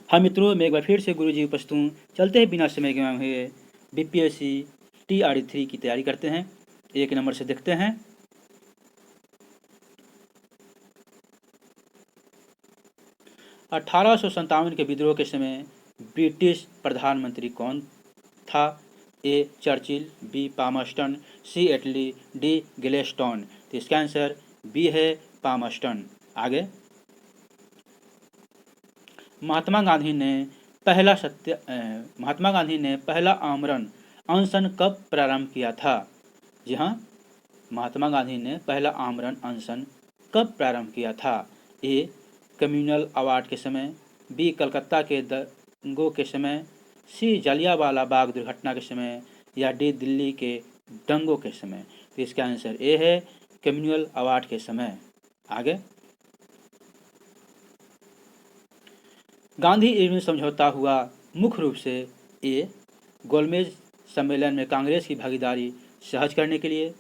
हाँ मित्रों, मैं एक बार फिर से गुरुजी उपस्थित हूँ। चलते हैं बिना समय गंवाए हुए बीपीएससी TRE3 की तैयारी करते हैं। एक नंबर से देखते हैं। अठारह के विद्रोह के समय ब्रिटिश प्रधानमंत्री कौन था? ए चर्चिल, बी पामस्टन, सी एटली, डी ग्लेस्टोन। तो इसका आंसर बी है पामस्टन। आगे, महात्मा गांधी ने पहला आमरण अनशन कब प्रारंभ किया था? जी हाँ, महात्मा गांधी ने पहला आमरण अनशन कब प्रारंभ किया था? ए कम्युनल अवार्ड के समय, बी कलकत्ता के दंगों के समय, सी जलियांवाला बाग दुर्घटना के समय, या डी दिल्ली के दंगों के समय। तो इसका आंसर ए है कम्युनल अवार्ड के समय। आगे, गांधी इरविन समझौता हुआ मुख्य रूप से ए गोलमेज सम्मेलन में कांग्रेस की भागीदारी सहज करने के लिए,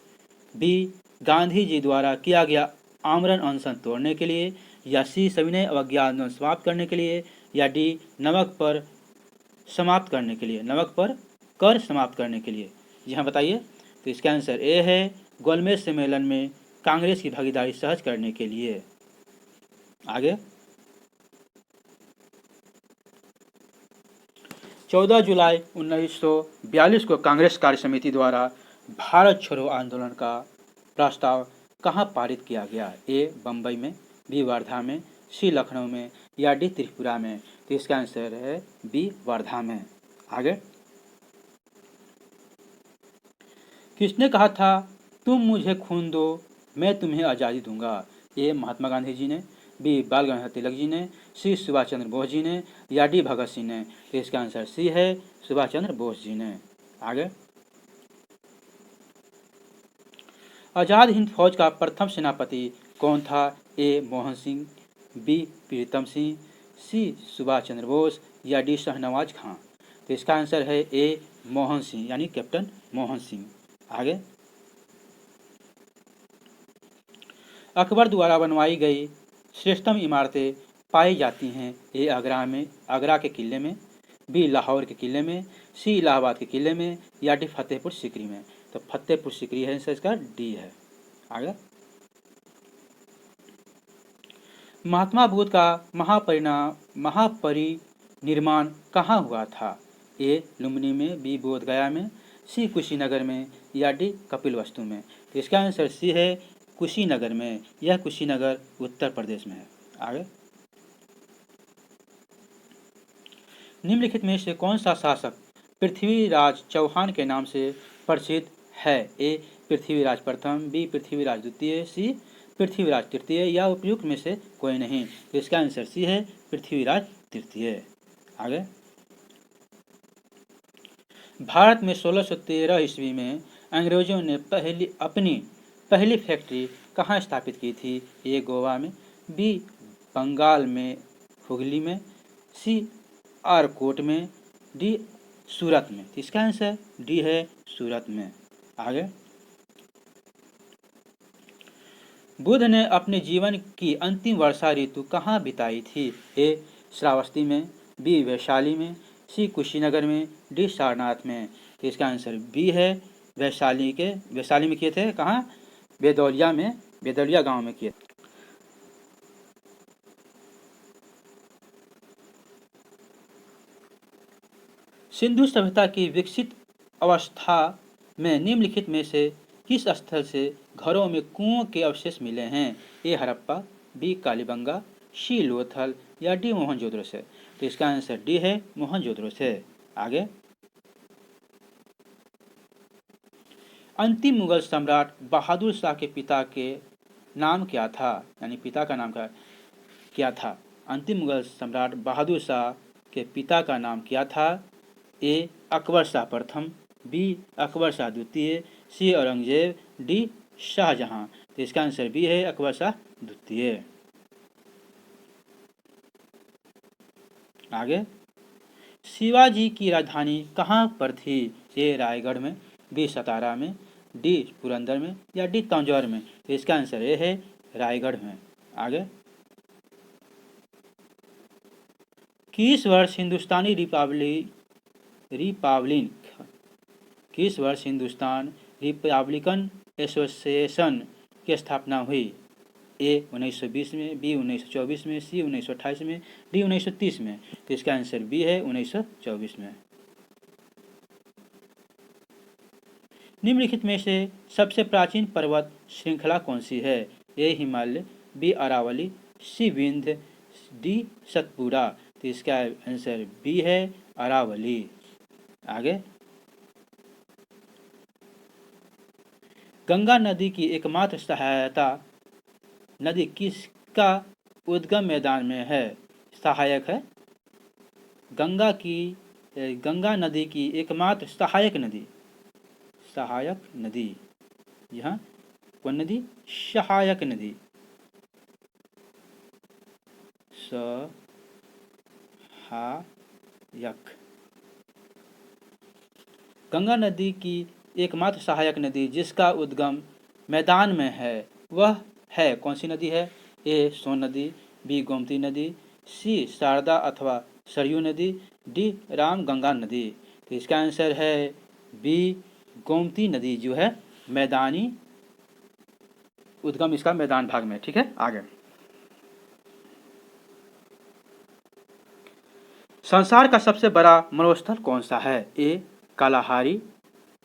बी गांधी जी द्वारा किया गया आमरण अनशन तोड़ने के लिए, या सी सविनय अवज्ञा आंदोलन समाप्त करने के लिए, या डी नमक पर कर समाप्त करने के लिए। जी हाँ, बताइए। तो इसका आंसर ए है गोलमेज सम्मेलन में कांग्रेस की भागीदारी सहज करने के लिए। आगे, 14 जुलाई 1942 को कांग्रेस कार्य समिति द्वारा भारत छोड़ो आंदोलन का प्रस्ताव कहाँ पारित किया गया? ए बम्बई में, बी वर्धा में, सी लखनऊ में, या डी त्रिपुरा में। तो इसका आंसर है बी वर्धा में। आगे, किसने कहा था तुम मुझे खून दो मैं तुम्हें आज़ादी दूंगा? ए महात्मा गांधी जी ने, बी बाल गंगाधर तिलक जी ने, सी सुभाष चंद्र बोस जी ने, या डी भगत सिंह ने। तो इसका आंसर सी है सुभाष चंद्र बोस जी ने। आगे, आज़ाद हिंद फौज का प्रथम सेनापति कौन था? ए मोहन सिंह, बी प्रीतम सिंह, सी सुभाष चंद्र बोस, या डी शाहनवाज खां। तो इसका आंसर है ए मोहन सिंह, यानी कैप्टन मोहन सिंह। आगे, अकबर द्वारा बनवाई गई श्रेष्ठतम इमारतें पाई जाती हैं? ए आगरा के किले में, बी लाहौर के किले में, सी इलाहाबाद के किले में, या डी फतेहपुर सीकरी में। तो फतेहपुर सीकरी है, इसका डी है। आगे, महात्मा बुद्ध का महापरिनिर्माण कहाँ हुआ था? ए लुम्बिनी में, बी बोध गया में, सी कुशीनगर में, या डी कपिलवस्तु में। तो इसका आंसर सी है कुशीनगर में। यह कुशीनगर उत्तर प्रदेश में है। आगे, निम्नलिखित में से कौन सा शासक पृथ्वीराज चौहान के नाम से प्रसिद्ध है? ए पृथ्वीराज प्रथम, बी पृथ्वीराज द्वितीय, सी पृथ्वीराज तृतीय, या उपयुक्त में से कोई नहीं। तो इसका आंसर सी है पृथ्वीराज तृतीय। आगे, भारत में 1613 ईस्वी में अंग्रेजों ने अपनी पहली फैक्ट्री कहाँ स्थापित की थी? ए गोवा में, बी बंगाल में हुगली में, सी आरकोट में, डी सूरत में। इसका आंसर डी है सूरत में। आगे, बुद्ध ने अपने जीवन की अंतिम वर्षा ऋतु कहाँ बिताई थी? ए श्रावस्ती में, बी वैशाली में, सी कुशीनगर में, डी सारनाथ में। तो इसका आंसर बी है वैशाली में किए थे। कहाँ? बेदौलिया गांव में किए। सिंधु सभ्यता की विकसित अवस्था में निम्नलिखित में से किस स्थल से घरों में कुओं के अवशेष मिले हैं? ए हड़प्पा, बी कालीबंगा, सी लोथल, या डी मोहनजोदड़ो से। तो इसका आंसर डी है मोहनजोदड़ो से। आगे, अंतिम मुगल सम्राट बहादुर शाह के पिता के नाम क्या था? यानी पिता का नाम क्या था? अंतिम मुगल सम्राट बहादुर शाह के पिता का नाम क्या था? ए अकबर शाह प्रथम, बी अकबर शाह द्वितीय, सी औरंगजेब, डी शाहजहां। तो इसका आंसर बी है अकबर शाह द्वितीय। आगे, शिवाजी की राजधानी कहाँ पर थी? ए रायगढ़ में, बी सतारा में, डी पुरंदर में, या डी तंजौर में। तो इसका आंसर ए है रायगढ़ में। आगे, किस वर्ष हिंदुस्तानी रिपब्लिक किस वर्ष हिंदुस्तान रिपब्लिकन एसोसिएशन की स्थापना हुई? ए 1920 में, बी 1924 में, सी 1928 में, डी 1930 में। तो इसका आंसर बी है 1924 में। निम्नलिखित में से सबसे प्राचीन पर्वत श्रृंखला कौन सी है? ए हिमालय, बी अरावली, सी विंध्य, डी सतपुड़ा। तो इसका आंसर बी है अरावली। आगे, गंगा नदी की एकमात्र सहायता नदी किसका उद्गम मैदान में है? सहायक है। गंगा नदी की एकमात्र सहायक नदी यहाँ कौन नदी? सहायक नदी। सहायक। गंगा नदी की एकमात्र सहायक नदी जिसका उद्गम मैदान में है वह है कौन सी नदी है? ए सोन नदी, बी गोमती नदी, सी शारदा अथवा सरयू नदी, डी रामगंगा नदी। तो इसका आंसर है बी गोमती नदी, जो है मैदानी उद्गम इसका मैदान भाग में। ठीक है, आगे। संसार का सबसे बड़ा मरुस्थल कौन सा है? ए कालाहारी,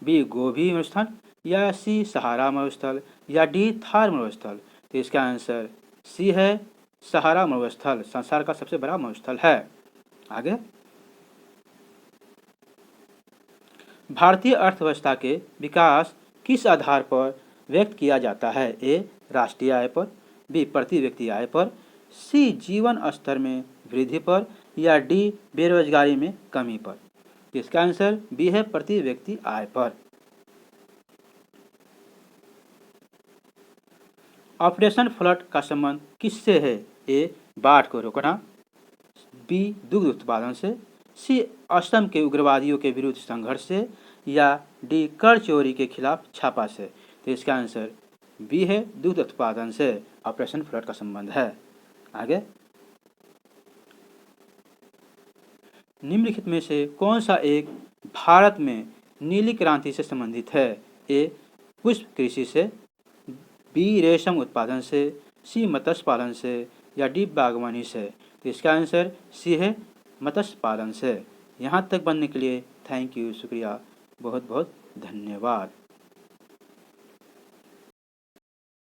बी गोभी मरुस्थल, या सी सहारा मरुस्थल, या डी थार मरुस्थल। तो इसका आंसर सी है सहारा मरुस्थल, संसार का सबसे बड़ा मरुस्थल है। आगे, भारतीय अर्थव्यवस्था के विकास किस आधार पर व्यक्त किया जाता है? ए राष्ट्रीय आय पर, बी प्रति व्यक्ति आय पर, सी जीवन स्तर में वृद्धि पर, या डी बेरोजगारी में कमी पर। इसका आंसर बी है प्रति व्यक्ति आय पर। ऑपरेशन फ्लड का संबंध किससे है? ए बाढ़ को रोकना, बी दुग्ध उत्पादन से, सी असम के उग्रवादियों के विरुद्ध संघर्ष से, या डी कर चोरी के खिलाफ छापा से। तो इसका आंसर बी है दुग्ध उत्पादन से ऑपरेशन फ्लड का संबंध है। आगे, निम्नलिखित में से कौन सा एक भारत में नीली क्रांति से संबंधित है? ए पुष्प कृषि से, बी रेशम उत्पादन से, सी मत्स्य पालन से, या डी बागवानी से। तो इसका आंसर सी है मत्स्य पालन से। यहाँ तक बनने के लिए थैंक यू, शुक्रिया, बहुत बहुत धन्यवाद।